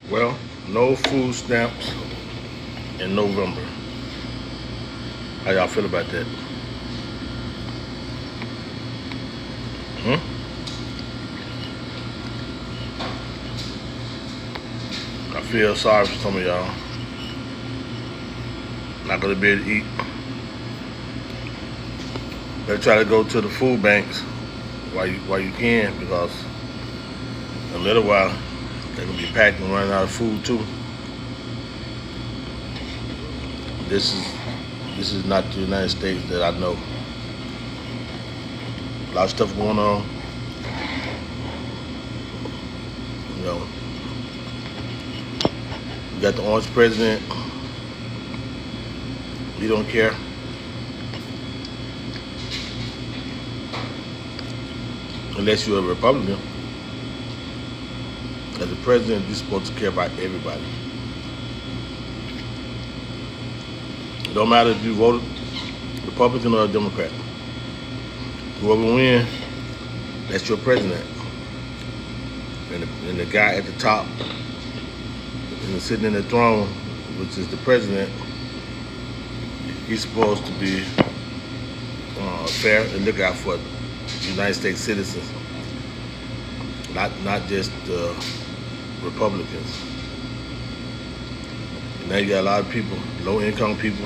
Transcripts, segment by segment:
Well, no food stamps in November. How y'all feel about that? Hmm? I feel sorry for some of y'all. Not gonna be able to eat. Better try to go to the food banks while you can, because in a little while they're gonna be packed and running out of food too. This is this is not the United States that I know. A lot of stuff going on. You know, you got the orange president. He don't care. Unless you're a Republican. As a president, you're supposed to care about everybody. It don't matter if you voted Republican or a Democrat. Whoever wins, that's your president. And the guy at the top, and sitting in the throne, which is the president, he's supposed to be fair and look out for United States citizens, not just Republicans. Now you got a lot of people, low income people,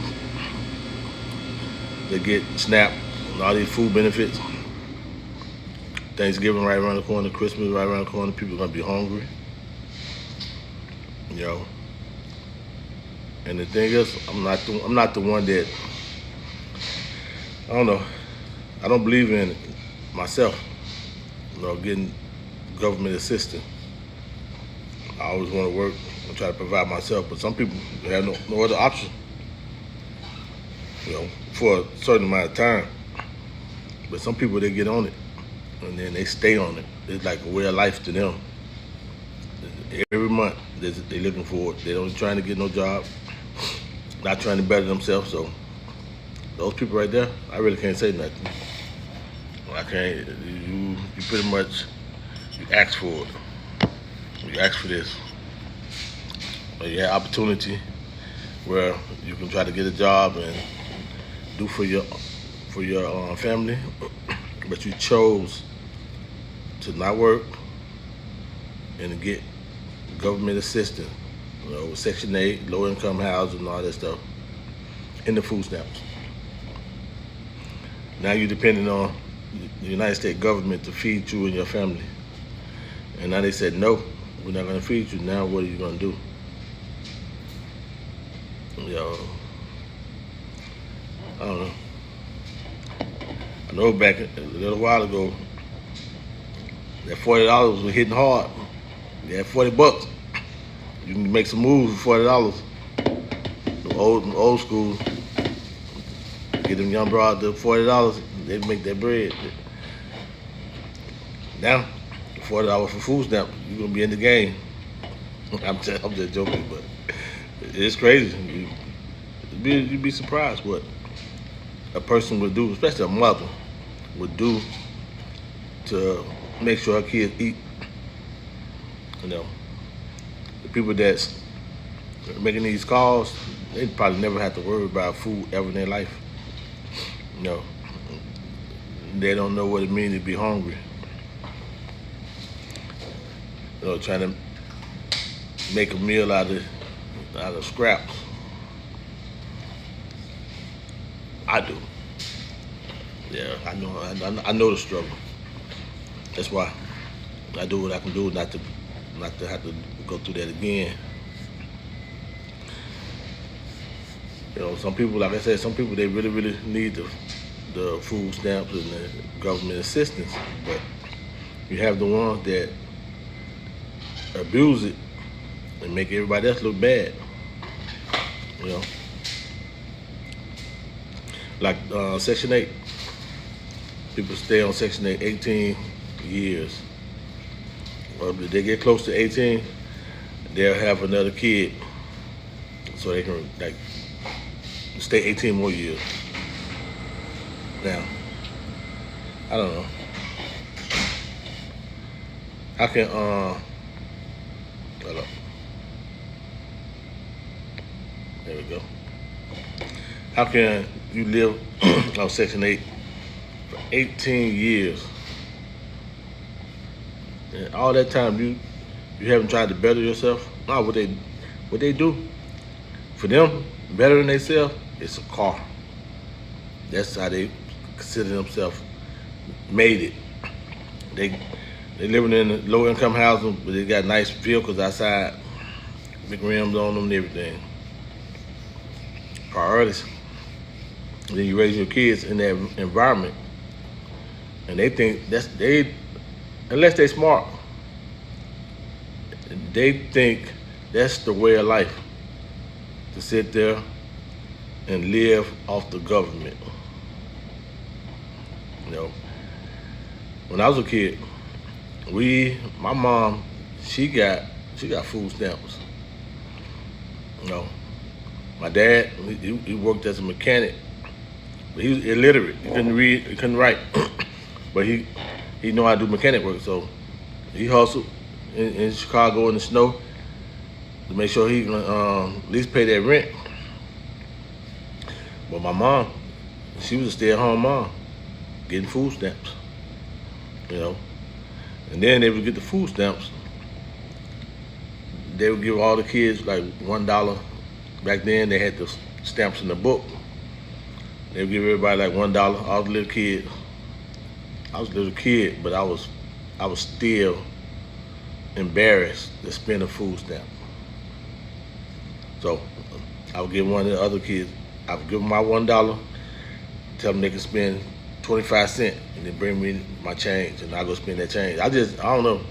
that get SNAP and all these food benefits. Thanksgiving right around the corner, Christmas right around the corner, people are gonna be hungry. You know. And the thing is, I'm not the one that, I don't know, I don't believe in it myself, getting government assistance. I always want to work and try to provide myself, but some people have no other option, for a certain amount of time. But some people, they get on it and then they stay on it. It's like a way of life to them. Every month they're looking for it. They don't trying to get no job, not trying to better themselves. So those people right there, I really can't say nothing. I can't. You pretty much, you ask for it. You ask for this. You have opportunity where you can try to get a job and do for your family, but you chose to not work and to get government assistance, Section 8, low income housing, and all that stuff, in the food stamps. Now you're depending on the United States government to feed you and your family. And now they said, no, we're not gonna feed you. Now what are you gonna do? I don't know. I know back a little while ago, that $40 was hitting hard. You had $40. You can make some moves for $40. The old school, get them young broad the $40, they make that bread. Now, $40 for food stamp, you're gonna be in the game. I'm just joking, but it's crazy. You'd be surprised what a person would do, especially a mother, would do to make sure her kids eat. The people that's making these calls, they probably never have to worry about food ever in their life. They don't know what it means to be hungry. Trying to make a meal out of scraps. I do. Yeah, I know the struggle. That's why I do what I can do, not to have to go through that again. Some people, like I said, some people, they really, really need the food stamps and the government assistance. But you have the ones that abuse it and make everybody else look bad. Like Section 8. People stay on Section 8 18 years. Well, if they get close to 18, they'll have another kid, so they can stay 18 more years. Now, I don't know. How can There we go. How can you live on Section 8 for 18 years? And all that time you haven't tried to better yourself? No, what they do for them, bettering themselves, it's a car. That's how they consider themselves made it. They living in low income housing, but they got nice vehicles outside, big rims on them and everything. Priorities. And then you raise your kids in that environment, and they think unless they smart, they think that's the way of life, to sit there and live off the government. You know, when I was a kid, my mom, she got food stamps. You know, my dad, he worked as a mechanic, but he was illiterate. He couldn't read, he couldn't write, but he know how to do mechanic work. So he hustled in Chicago in the snow to make sure he can at least pay that rent. But my mom, she was a stay-at-home mom, getting food stamps. You know, and then they would get the food stamps. They would give all the kids like $1. Back then they had the stamps in the book. They would give everybody like $1, all the little kids. I was a little kid, but I was still embarrassed to spend a food stamp. So I would give one of the other kids, I would give them my $1, tell them they could spend 25 cents, and then bring me my change, and I go spend that change. I don't know.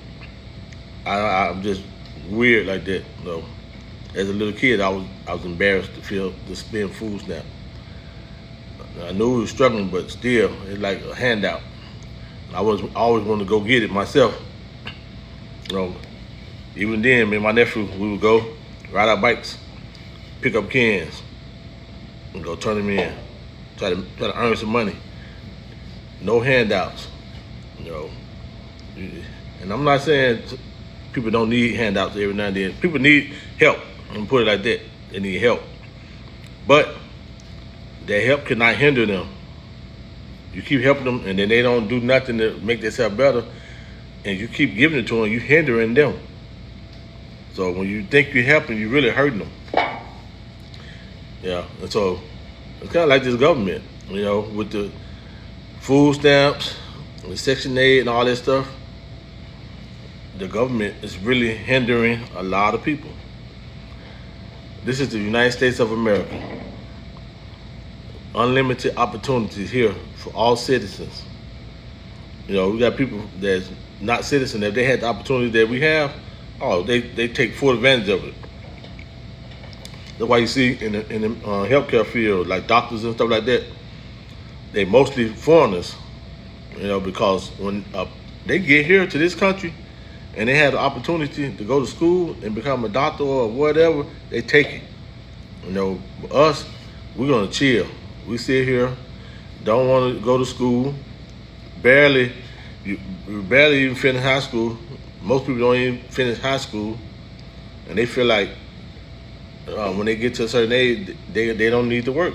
I'm just weird like that. You know, as a little kid, I was embarrassed to spend food stamp. I knew we was struggling, but still, it's like a handout. I always wanted to go get it myself. You know, even then, me and my nephew, we would go ride our bikes, pick up cans, and go turn them in, try to earn some money. No handouts, you know. And I'm not saying people don't need handouts every now and then. People need help. I'm gonna put it like that. They need help, but that help cannot hinder them. You keep helping them, and then they don't do nothing to make themselves better, and you keep giving it to them, you're hindering them. So when you think you're helping, you're really hurting them. Yeah, and so it's kind of like this government, you know, with the food stamps, with Section 8 and all that stuff. The government is really hindering a lot of people. This is the United States of America. Unlimited opportunities here for all citizens. You know, we got people that's not citizens. If they had the opportunity that we have, they take full advantage of it. That's why you see in the healthcare field, like doctors and stuff like that, they mostly foreigners. You know, because when they get here to this country and they have the opportunity to go to school and become a doctor or whatever, they take it. You know, us, we're gonna chill. We sit here, don't want to go to school, barely even finish high school. Most people don't even finish high school, and they feel like when they get to a certain age, they don't need to work.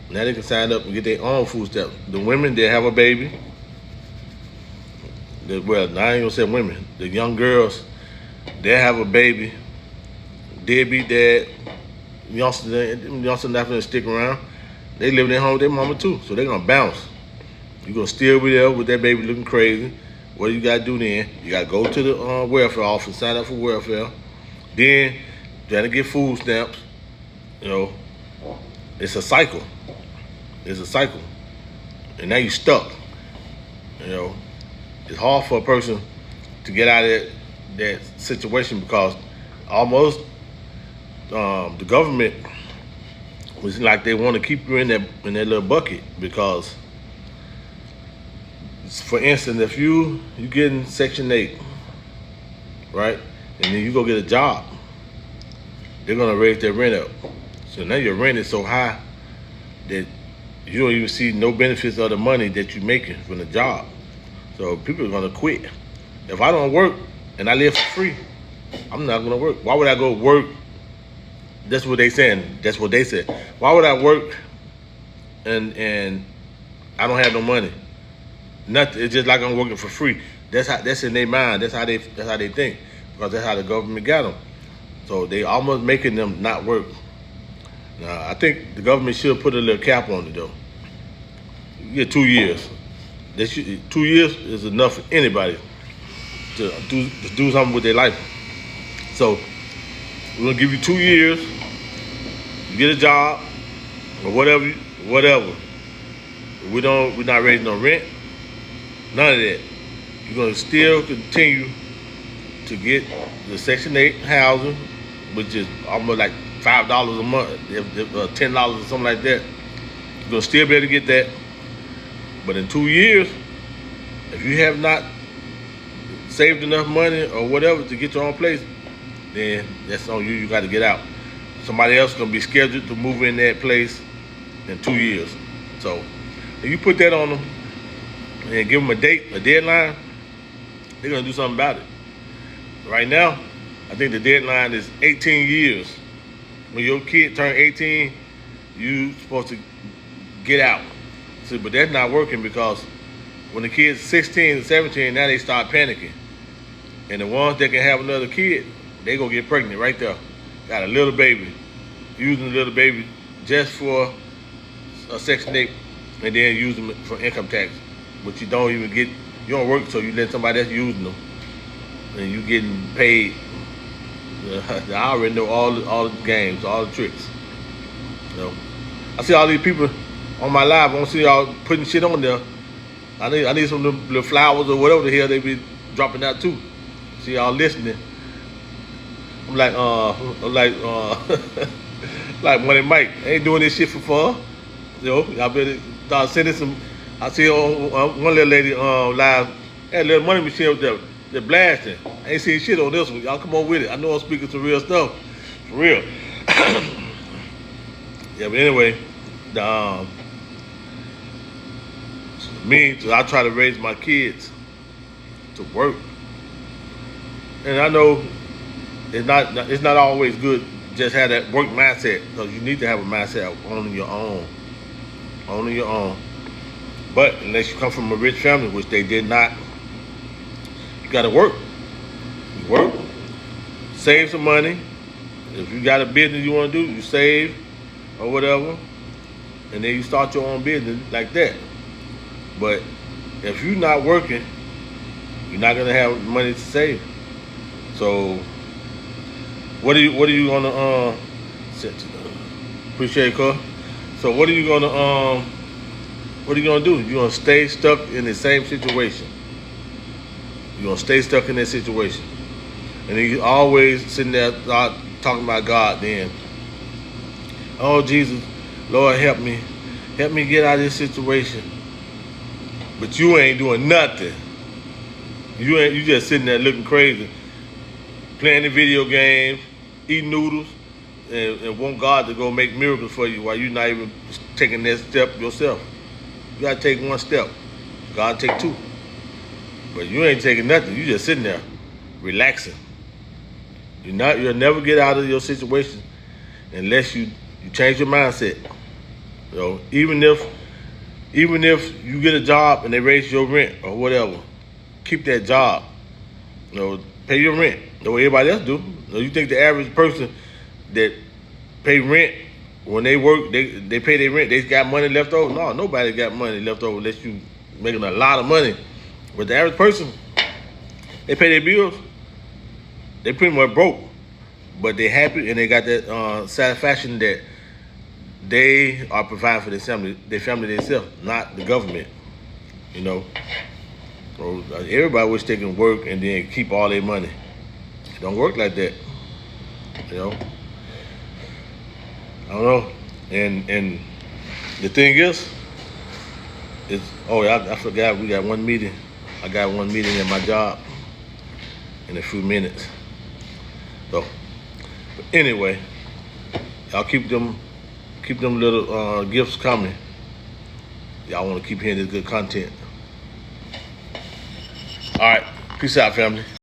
Now they can sign up and get their own food stamps. The women, they have a baby. Well, now I ain't gonna say women. The young girls, they have a baby. Deadbeat dad, youngsters not gonna stick around. They live their home with their mama too, so they're gonna bounce. You're gonna still be there with that baby looking crazy. What do you gotta do then? You gotta go to the welfare office, sign up for welfare. Then try to get food stamps. You know, it's a cycle. It's a cycle, and now you're stuck. You know, it's hard for a person to get out of that situation because almost the government was like they want to keep you in that little bucket because, for instance, if you get in Section 8, right, and then you go get a job, they're gonna raise their rent up. So now your rent is so high that you don't even see no benefits of the money that you're making from the job. So people are gonna quit. If I don't work and I live for free, I'm not gonna work. Why would I go work That's what they saying. That's what they said. Why would I work and I don't have no money? Nothing. It's just like I'm working for free. That's in their mind. That's how they think, because that's how the government got them. So they almost making them not work. Now I think the government should put a little cap on it though. You get 2 years. 2 years is enough for anybody to do something with their life. So we're gonna give you 2 years. You get a job or whatever. We're not raising no rent. None of that. You're gonna still continue to get the Section 8 housing, which is almost like $5 a month, if $10 or something like that. You're gonna still be able to get that. But in 2 years, if you have not saved enough money or whatever to get your own place, then that's on you. You got to get out. Somebody else is gonna be scheduled to move in that place in 2 years. So if you put that on them and give them a deadline, they're gonna do something about it. Right now, I think the deadline is 18 years. When your kid turn 18, you supposed to get out. See, but that's not working, because when the kid's 16 and 17, now they start panicking. And the ones that can have another kid, they gonna get pregnant right there. Got a little baby, using a little baby just for a Section 8, and then use them for income tax. But you don't even get, you don't work, so you let somebody else using them, and you getting paid. I already know all the games, all the tricks. You know, I see all these people on my live. I don't see y'all putting shit on there. I need some of the little flowers or whatever the hell they be dropping out too. See y'all listening. I'm like like Money Mike. I ain't doing this shit for fun. You know, y'all better start sending some. I see one little lady live, had a little money machine up there. They're blasting. I ain't seen shit on this one. Y'all come on with it. I know I'm speaking some real stuff. For real. Yeah, but anyway, I try to raise my kids to work. And I know it's not always good just have that work mindset, because you need to have a mindset of owning your own. Owning your own. But unless you come from a rich family, which they did not, you gotta work. You work, save some money. If you got a business you wanna do, you save or whatever, and then you start your own business like that. But if you're not working, you're not gonna have money to save. So what are you gonna appreciate it, cuz? So what are you gonna do? You're gonna stay stuck in the same situation. You're gonna stay stuck in that situation. And then you always sitting there talking about God then. Oh Jesus, Lord help me. Help me get out of this situation. But you ain't doing nothing. You just sitting there looking crazy, playing the video games, eating noodles, and want God to go make miracles for you while you're not even taking that step yourself. You gotta take one step. God take two. But you ain't taking nothing. You just sitting there, relaxing. You'll never get out of your situation unless you change your mindset. You know, even if you get a job and they raise your rent or whatever, keep that job. You know, pay your rent the way everybody else do. You know, you think the average person that pay rent when they work, they pay their rent, they got money left over? No, nobody got money left over unless you making a lot of money. But the average person, they pay their bills, they pretty much broke, but they happy and they got that satisfaction that they are providing for their family themselves, not the government. You know, so everybody wish they can work and then keep all their money. It don't work like that. You know, I don't know. And the thing is I forgot we got one meeting. I got one meeting at my job in a few minutes. So, but anyway, y'all keep them little gifts coming. Y'all want to keep hearing this good content. All right, peace out, family.